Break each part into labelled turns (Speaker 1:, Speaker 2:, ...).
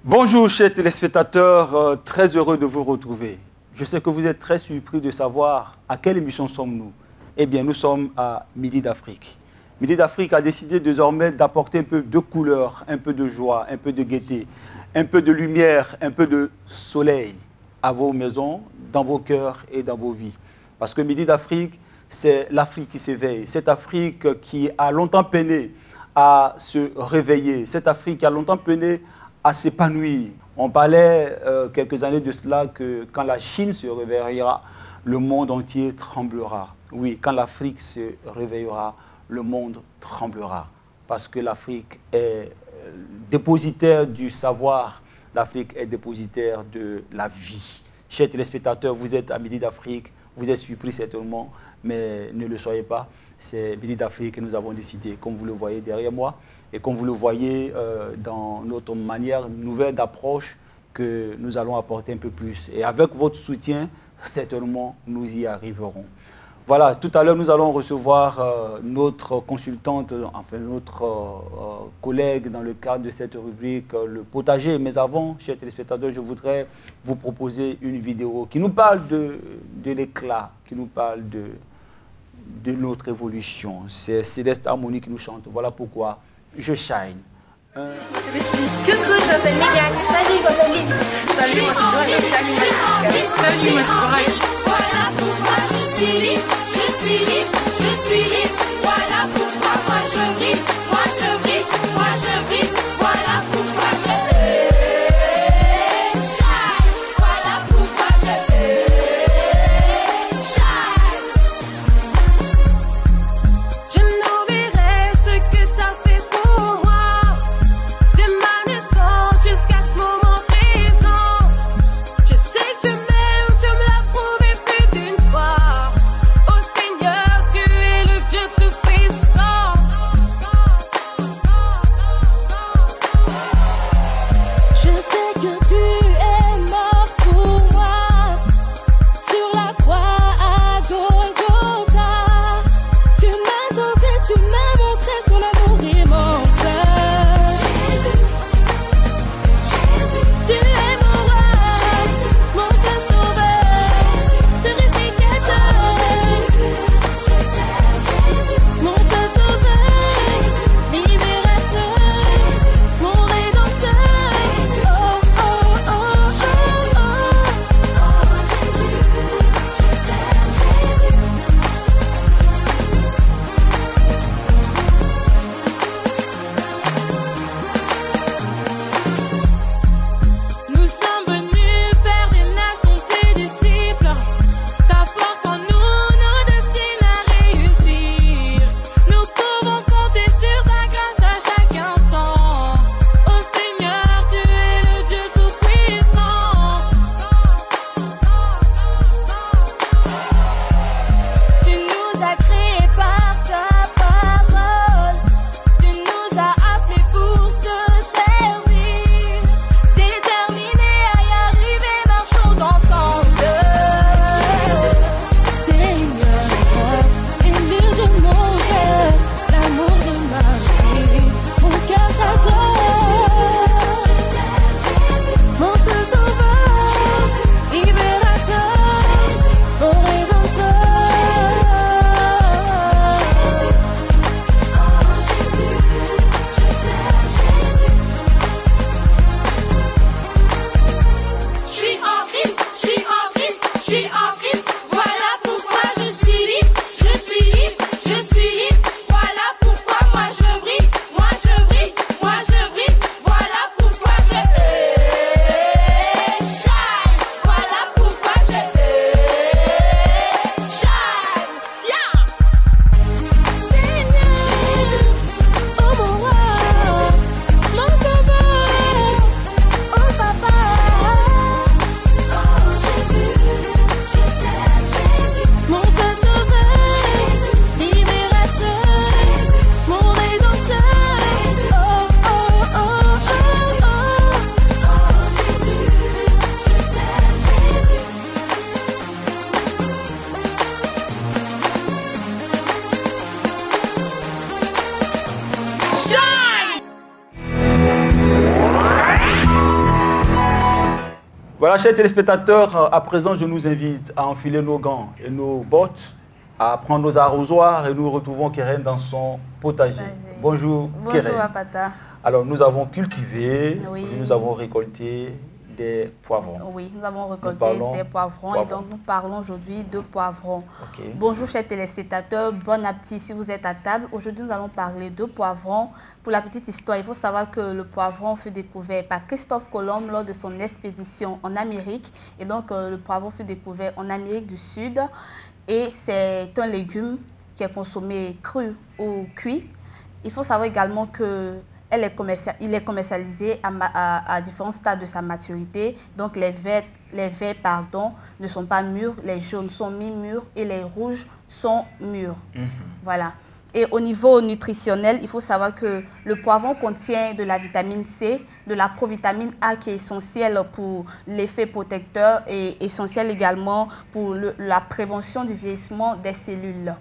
Speaker 1: Bonjour chers téléspectateurs, très heureux de vous retrouver. Je sais que vous êtes très surpris de savoir à quelle émission sommes-nous. Eh bien, nous sommes à Midi d'Afrique. Midi d'Afrique a décidé désormais d'apporter un peu de couleur, un peu de joie, un peu de gaieté, un peu de lumière, un peu de soleil à vos maisons, dans vos cœurs et dans vos vies. Parce que Midi d'Afrique, c'est l'Afrique qui s'éveille. Cette Afrique qui a longtemps peiné à se réveiller. Cette Afrique qui a longtemps peiné à s'épanouir. On parlait quelques années de cela que quand la Chine se réveillera, le monde entier tremblera. Oui, quand l'Afrique se réveillera, le monde tremblera. Parce que l'Afrique est dépositaire du savoir, l'Afrique est dépositaire de la vie. Chers téléspectateurs, vous êtes à Midi d'Afrique, vous êtes surpris certainement, mais ne le soyez pas. C'est Midi d'Afrique que nous avons décidé, comme vous le voyez derrière moi, et comme vous le voyez dans notre manière nouvelle d'approche que nous allons apporter un peu plus. Et avec votre soutien, certainement, nous y arriverons. Voilà, tout à l'heure, nous allons recevoir notre consultante, enfin notre collègue dans le cadre de cette rubrique, le potager. Mais avant, chers téléspectateurs, je voudrais vous proposer une vidéo qui nous parle de l'éclat, qui nous parle de notre évolution. C'est Céleste Harmonie qui nous chante. Voilà pourquoi je shine.
Speaker 2: Coucou, je m'appelle Médiane. Salut, je m'appelle Lydie. Salut, moi c'est Joël. Salut, moi c'est Coralie. Voilà pourquoi je suis libre, je suis libre, je suis libre. Voilà pourquoi moi je brille, moi je brille, moi je brille. Voilà pourquoi je shine. Voilà pourquoi je shine. Je n'oublierai ce que ça fait pour moi. Dès ma naissance jusqu'à ce moment présent. Je sais que tu m'aimes, tu me l'as prouvé plus d'une fois. Oh Seigneur, tu
Speaker 1: Voilà, chers téléspectateurs, à présent, je nous invite à enfiler nos gants et nos bottes, à prendre nos arrosoirs et nous retrouvons Keren dans son potager. Bonjour, Keren.
Speaker 2: Bonjour, Apata.
Speaker 1: Alors, nous avons cultivé,
Speaker 2: Oui.
Speaker 1: nous avons récolté des poivrons.
Speaker 2: Oui, nous avons récolté des poivrons et donc nous parlons aujourd'hui de poivrons.
Speaker 1: Okay.
Speaker 2: Bonjour chers téléspectateurs, bon appétit si vous êtes à table. Aujourd'hui nous allons parler de poivrons. Pour la petite histoire, il faut savoir que le poivron fut découvert par Christophe Colomb lors de son expédition en Amérique. Et donc le poivron fut découvert en Amérique du Sud et c'est un légume qui est consommé cru ou cuit. Il faut savoir également que il est commercialisé à différents stades de sa maturité. Donc les verts ne sont pas mûrs, les jaunes sont mi-mûrs et les rouges sont mûrs. Voilà. Et au niveau nutritionnel, il faut savoir que le poivron contient de la vitamine C, de la provitamine A qui est essentielle pour l'effet protecteur et essentielle également pour la prévention du vieillissement des cellules.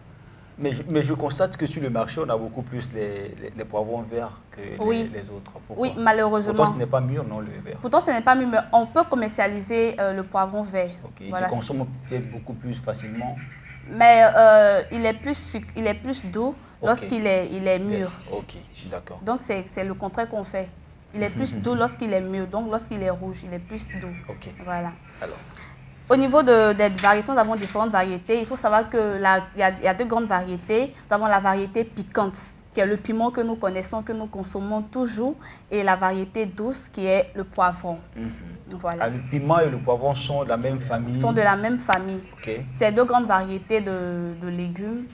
Speaker 1: Mais je constate que sur le marché, on a beaucoup plus les poivrons verts que les autres. Pourquoi?
Speaker 2: Oui, malheureusement.
Speaker 1: Pourtant, ce n'est pas mûr, non, le vert.
Speaker 2: Pourtant, ce n'est pas mûr, mais on peut commercialiser le poivron vert.
Speaker 1: Ok,
Speaker 2: voilà.
Speaker 1: Il se consomme peut-être beaucoup plus facilement.
Speaker 2: Mais il est plus doux lorsqu'il est mûr.
Speaker 1: Ok, d'accord.
Speaker 2: Donc, c'est le contraire qu'on fait. Il est plus doux lorsqu'il est mûr. Donc, lorsqu'il est rouge, il est plus doux.
Speaker 1: Ok.
Speaker 2: Voilà.
Speaker 1: Alors.
Speaker 2: Au niveau des variétés, nous avons différentes variétés. Il faut savoir qu'il y a deux grandes variétés. Nous avons la variété piquante, qui est le piment que nous connaissons, que nous consommons toujours, et la variété douce, qui est le poivron. Voilà.
Speaker 1: Le piment et le poivron sont de la même famille?
Speaker 2: Sont de la même famille.
Speaker 1: Okay.
Speaker 2: C'est deux grandes variétés de légumes.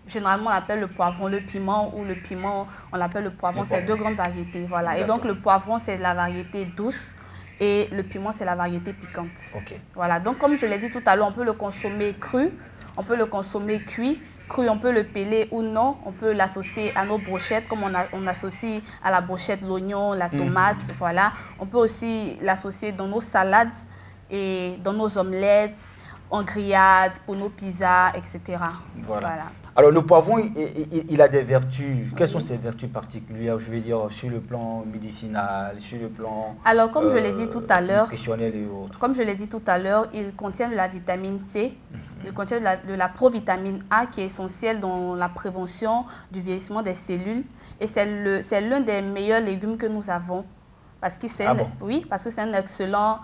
Speaker 2: Généralement, on appelle le poivron le piment, ou le piment, on l'appelle le poivron. C'est deux grandes variétés. Voilà. Et donc, le poivron, c'est la variété douce. Et le piment, c'est la variété piquante.
Speaker 1: Okay.
Speaker 2: Voilà, donc comme je l'ai dit tout à l'heure, on peut le consommer cru, on peut le consommer cuit. Cru, on peut le peler ou non. On peut l'associer à nos brochettes, comme on associe à la brochette l'oignon, la tomate, voilà. On peut aussi l'associer dans nos salades et dans nos omelettes, en grillade, pour nos pizzas, etc. Voilà.
Speaker 1: Alors, le poivron, il a des vertus. Quelles sont ses vertus particulières, je vais dire, sur le plan médicinal, sur le plan
Speaker 2: alors, comme je l'ai dit tout à l'heure,
Speaker 1: nutritionnel et autres?
Speaker 2: Comme je l'ai dit tout à l'heure, il contient de la vitamine C, il contient de la provitamine A qui est essentielle dans la prévention du vieillissement des cellules. Et c'est l'un des meilleurs légumes que nous avons. Parce que c'est un excellent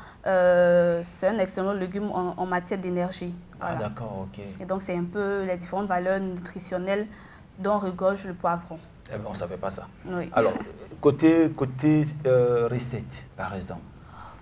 Speaker 2: légume en matière d'énergie. Voilà.
Speaker 1: Ah d'accord, ok.
Speaker 2: Et donc c'est un peu les différentes valeurs nutritionnelles dont regorge le poivron.
Speaker 1: Eh bien, on ne savait pas ça.
Speaker 2: Oui.
Speaker 1: Alors, côté recette, par exemple.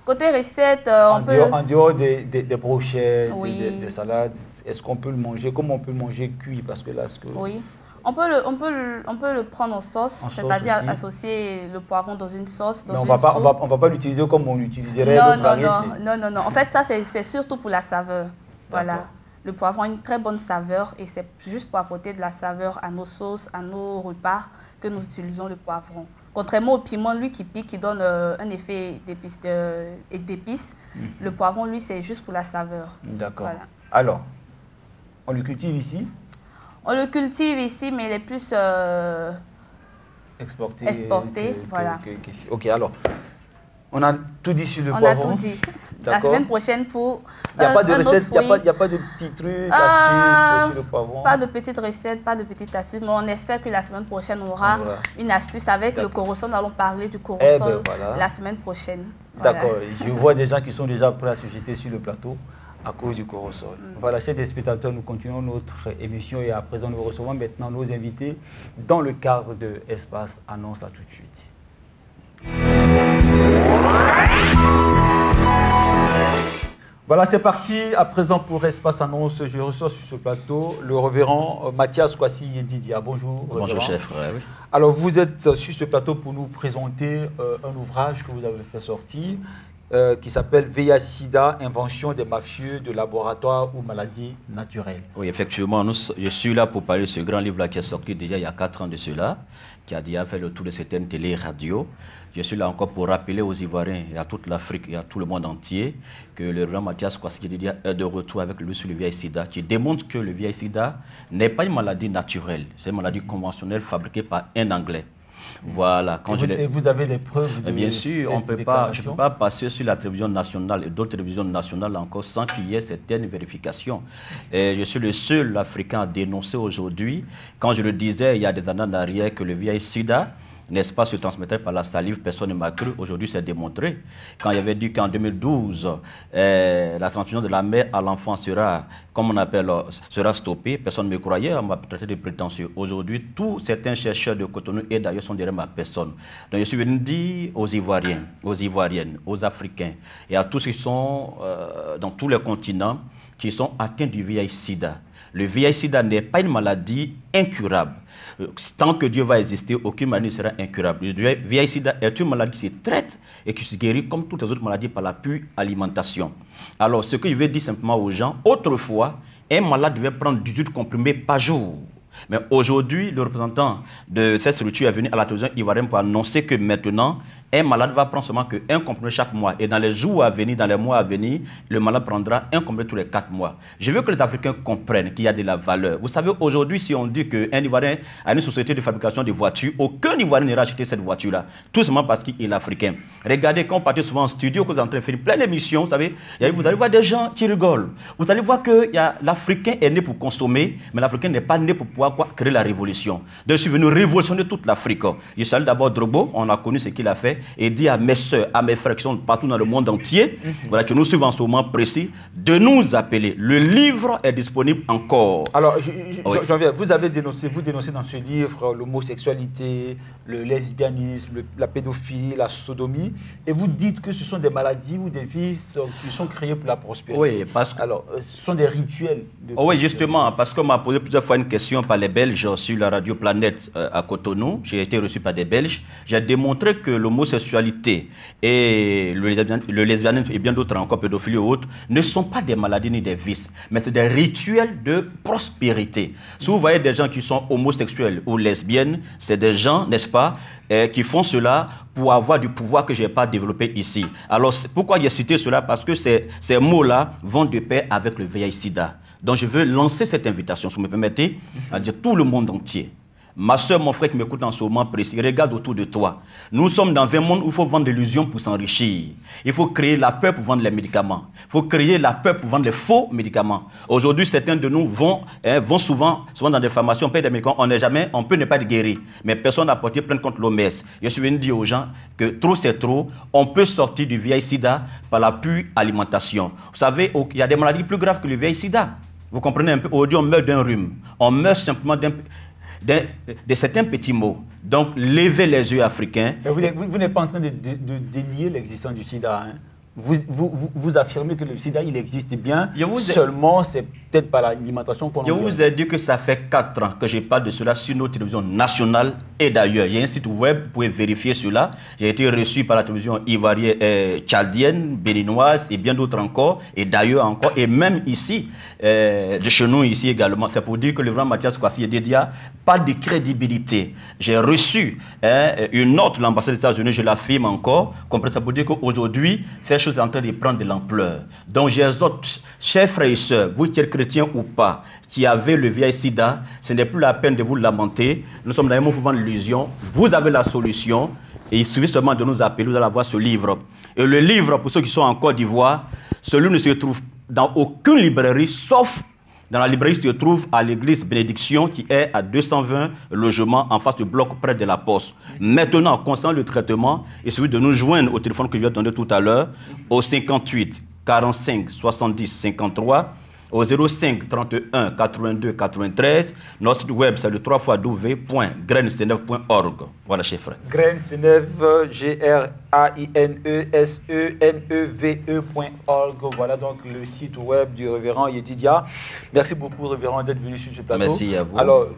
Speaker 2: Côté recette,
Speaker 1: en dehors des brochettes, des salades, est-ce qu'on peut le manger? Comment on peut le manger cuit? Parce que là,
Speaker 2: oui. On peut le prendre en sauce, c'est-à-dire associer le poivron dans une sauce.
Speaker 1: Mais on ne va pas l'utiliser comme on l'utiliserait d'autres variétés.
Speaker 2: Non. En fait, ça, c'est surtout pour la saveur. Voilà. Le poivron a une très bonne saveur et c'est juste pour apporter de la saveur à nos sauces, à nos repas que nous utilisons le poivron. Contrairement au piment, lui qui pique, qui donne un effet d'épices, le poivron, lui, c'est juste pour la saveur.
Speaker 1: D'accord.
Speaker 2: Voilà.
Speaker 1: Alors, on le cultive ici?
Speaker 2: On le cultive ici, mais il est plus exporté. Voilà.
Speaker 1: Ok, alors, on a tout dit sur le poivron.
Speaker 2: On a tout dit. La semaine prochaine pour
Speaker 1: il n'y a pas de recette, il n'y a pas de petits trucs, astuces sur le poivron?
Speaker 2: Pas de petites recettes, pas de petites astuces, mais on espère que la semaine prochaine, on aura une astuce avec le corosol. Nous allons parler du corosol la semaine prochaine.
Speaker 1: D'accord, je vois des gens qui sont déjà prêts à se jeter sur le plateau à cause du corosol. Voilà, chers téléspectateurs, nous continuons notre émission et à présent, nous recevons maintenant nos invités dans le cadre de Espace Annonce. À tout de suite. Voilà, c'est parti. À présent, pour Espace Annonce, je reçois sur ce plateau le révérend Mathias Kwasi Didia. Bonjour.
Speaker 3: Bonjour, chef. Oui.
Speaker 1: Alors, vous êtes sur ce plateau pour nous présenter un ouvrage que vous avez fait sortir qui s'appelle VIH-Sida, invention des mafieux de laboratoire ou maladies naturelles.
Speaker 3: Oui, effectivement, je suis là pour parler de ce grand livre-là qui est sorti déjà il y a 4 ans de cela, qui a déjà fait le tour de certaines télé et radios. Je suis là encore pour rappeler aux Ivoiriens et à toute l'Afrique et à tout le monde entier que le grand Mathias Kwasi Didia est de retour avec lui sur le VIH-Sida, qui démontre que le VIH-Sida n'est pas une maladie naturelle, c'est une maladie conventionnelle fabriquée par un Anglais. Voilà.
Speaker 1: Et vous avez des preuves de
Speaker 3: bien sûr, je ne peux pas passer sur la télévision nationale et d'autres télévisions nationales encore sans qu'il y ait certaines vérifications. Et je suis le seul Africain à dénoncer aujourd'hui, quand je le disais il y a des années en arrière, que le VIH-Sida, n'est-ce pas, se transmettait par la salive, personne ne m'a cru. Aujourd'hui, c'est démontré. Quand il y avait dit qu'en 2012, la transmission de la mère à l'enfant sera, comme on appelle, sera stoppée, personne ne me croyait, on m'a traité de prétentieux. Aujourd'hui, tous certains chercheurs de Cotonou et d'ailleurs sont derrière ma personne. Donc je suis venu dire aux Ivoiriens, aux Ivoiriennes, aux Africains et à tous ceux qui sont dans tous les continents qui sont atteints du VIH-Sida. Le VIH-Sida n'est pas une maladie incurable. Tant que Dieu va exister, aucune maladie ne sera incurable. Le VIH-Sida est une maladie qui se traite et qui se guérit comme toutes les autres maladies par la pure alimentation. Alors, ce que je vais dire simplement aux gens, autrefois, un malade devait prendre 18 comprimés par jour. Mais aujourd'hui, le représentant de cette structure est venu à la télévision ivoirienne pour annoncer que maintenant, un malade va prendre seulement qu'un comprimé chaque mois. Et dans les jours à venir, dans les mois à venir, le malade prendra un comprimé tous les 4 mois. Je veux que les Africains comprennent qu'il y a de la valeur. Vous savez, aujourd'hui, si on dit qu'un Ivoirien a une société de fabrication de voitures, aucun Ivoirien n'ira acheter cette voiture-là. Tout simplement parce qu'il est africain. Regardez, quand on partit souvent en studio, que vous êtes en train de faire plein d'émissions, vous savez, vous allez voir des gens qui rigolent. Vous allez voir que l'Africain est né pour consommer, mais l'Africain n'est pas né pour pouvoir créer la révolution. Donc, je suis venu révolutionner toute l'Afrique. Je salue d'abord Drogbo, on a connu ce qu'il a fait, et dit à mes soeurs, à mes frères qui sont partout dans le monde entier, voilà, que nous suivons en ce moment précis, de nous appeler. Le livre est disponible encore.
Speaker 1: Alors, j'en viens. Vous dénoncez dans ce livre l'homosexualité, le lesbianisme, la pédophilie, la sodomie, et vous dites que ce sont des maladies ou des vices qui sont créés pour la prospérité.
Speaker 3: Oui, parce que...
Speaker 1: Alors, ce sont des rituels.
Speaker 3: Oui, justement, parce qu'on m'a posé plusieurs fois une question par les Belges sur la radio Planète à Cotonou. J'ai été reçu par des Belges. J'ai démontré que l'homosexualité et le lesbianisme et bien d'autres encore, pédophilie ou autres, ne sont pas des maladies ni des vices, mais c'est des rituels de prospérité. Si vous voyez des gens qui sont homosexuels ou lesbiennes, c'est des gens, n'est-ce pas, qui font cela pour avoir du pouvoir que je n'ai pas développé ici. Alors, pourquoi j'ai cité cela? Parce que ces mots-là vont de pair avec le VIH-Sida. Donc, je veux lancer cette invitation, si vous me permettez, à dire tout le monde entier. Ma soeur, mon frère qui m'écoute en ce moment précis, regarde autour de toi. Nous sommes dans un monde où il faut vendre de l'illusion pour s'enrichir. Il faut créer la peur pour vendre les médicaments. Il faut créer la peur pour vendre les faux médicaments. Aujourd'hui, certains de nous vont souvent dans des pharmacies, on paye des médicaments, on peut ne pas être guéri. Mais personne n'a porté plainte contre l'OMS. Je suis venu dire aux gens que trop c'est trop. On peut sortir du VIH-Sida par la pure alimentation. Vous savez, il y a des maladies plus graves que le VIH-Sida. Vous comprenez un peu? Aujourd'hui, on meurt d'un rhume. On meurt simplement de certains petits mots. Donc, levez les yeux africains.
Speaker 1: Mais vous n'êtes pas en train de dénier l'existence du sida. Hein? Vous affirmez que le sida, il existe bien, seulement c'est peut-être par l'alimentation qu'on en
Speaker 3: Je vous ai dit que ça fait 4 ans que je parle de cela sur nos télévisions nationales et d'ailleurs. Il y a un site web, vous pouvez vérifier cela. J'ai été reçu par la télévision ivoirienne, tchadienne, béninoise et bien d'autres encore, et d'ailleurs encore, et même ici, de chez nous ici également. C'est pour dire que le grand Mathias Kwasi Ededia, pas de crédibilité. J'ai reçu une note de l'ambassade des États-Unis, je l'affirme encore, comprenez, ça pour dire qu'aujourd'hui, ces choses sont en train de prendre de l'ampleur. Donc j'exhorte, chers frères et sœurs, vous qui êtes chrétiens ou pas, qui avez le VIH-Sida, ce n'est plus la peine de vous lamenter. Nous sommes dans un mouvement de l'illusion. Vous avez la solution. Et il suffit seulement de nous appeler, vous allez avoir ce livre. Et le livre, pour ceux qui sont en Côte d'Ivoire, celui ne se trouve dans aucune librairie, sauf dans la librairie qui se trouve à l'église Bénédiction, qui est à 220 logements en face du bloc près de la Poste. Maintenant, concernant le traitement, il suffit de nous joindre au téléphone que je vais donner tout à l'heure, au 58 45 70 53, au 05 31 82 93. Notre site web, c'est le www.grainseneve.org. Voilà, chef frère.
Speaker 1: Grainseneve, GRAINESENEVE.org. Voilà donc le site web du révérend Yedidia. Merci beaucoup, révérend, d'être venu sur ce plateau.
Speaker 3: Merci à vous.
Speaker 1: Alors,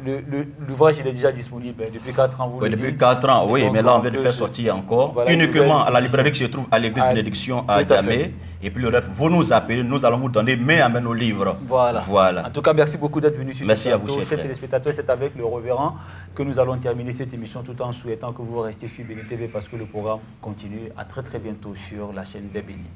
Speaker 1: l'ouvrage, il est déjà disponible depuis 4 ans. Vous
Speaker 3: depuis 4 ans, oui, mais là, on vient de faire sortir encore. Voilà, uniquement à la librairie qui se trouve à l'église Bénédiction à Djamé. Et puis le reste, vous nous appelez, nous allons vous donner main à main nos livres.
Speaker 1: Voilà. En tout cas, merci beaucoup d'être venu sur
Speaker 3: ce plateau. Merci à vous,
Speaker 1: chers téléspectateurs. C'est avec le révérend que nous allons terminer cette émission tout en souhaitant que vous restiez sur Béni TV parce que le programme continue. À très bientôt sur la chaîne des Bénis.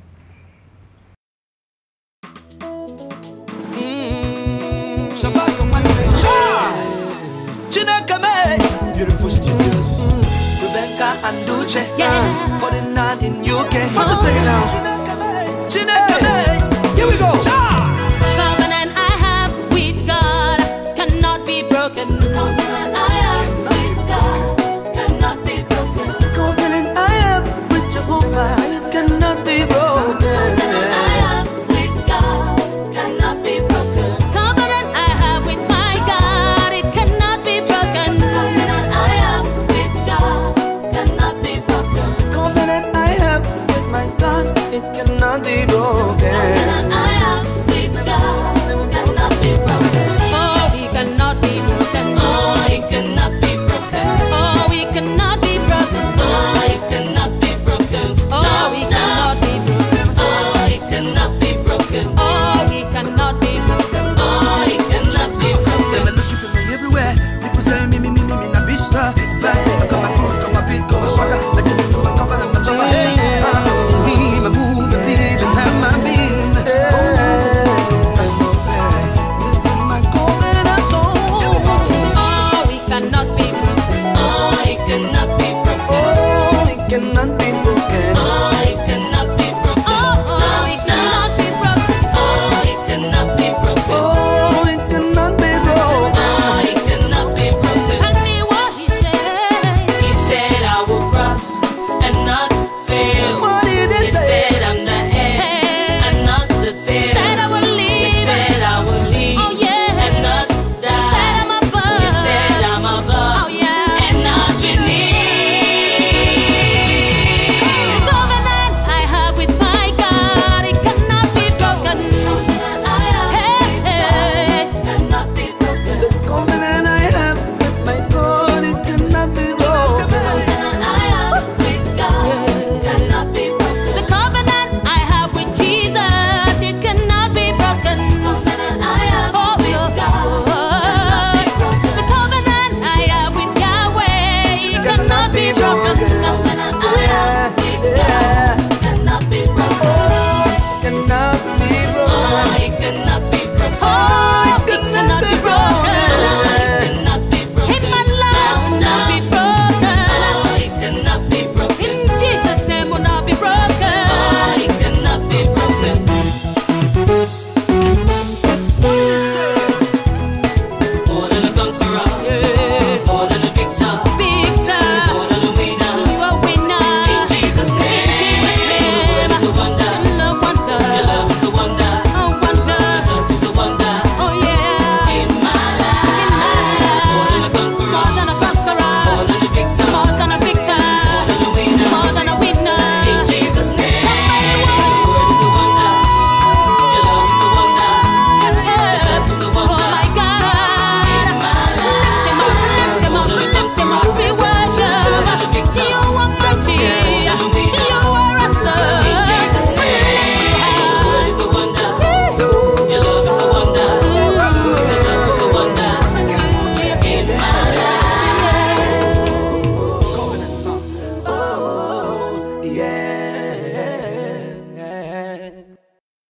Speaker 4: Beautiful studios. and Duce.
Speaker 2: Yeah.
Speaker 4: Putting on in UK. What to sing now? Here we go.
Speaker 2: Covenant I have with God cannot be broken. Covenant I have with God cannot be broken.
Speaker 4: Covenant I have with Jehovah, it cannot be broken.
Speaker 2: Covenant I have with God cannot be broken. Covenant I have with my God, it cannot be broken. Covenant I have with God cannot be broken.
Speaker 4: Covenant I have with my God, it cannot be broken.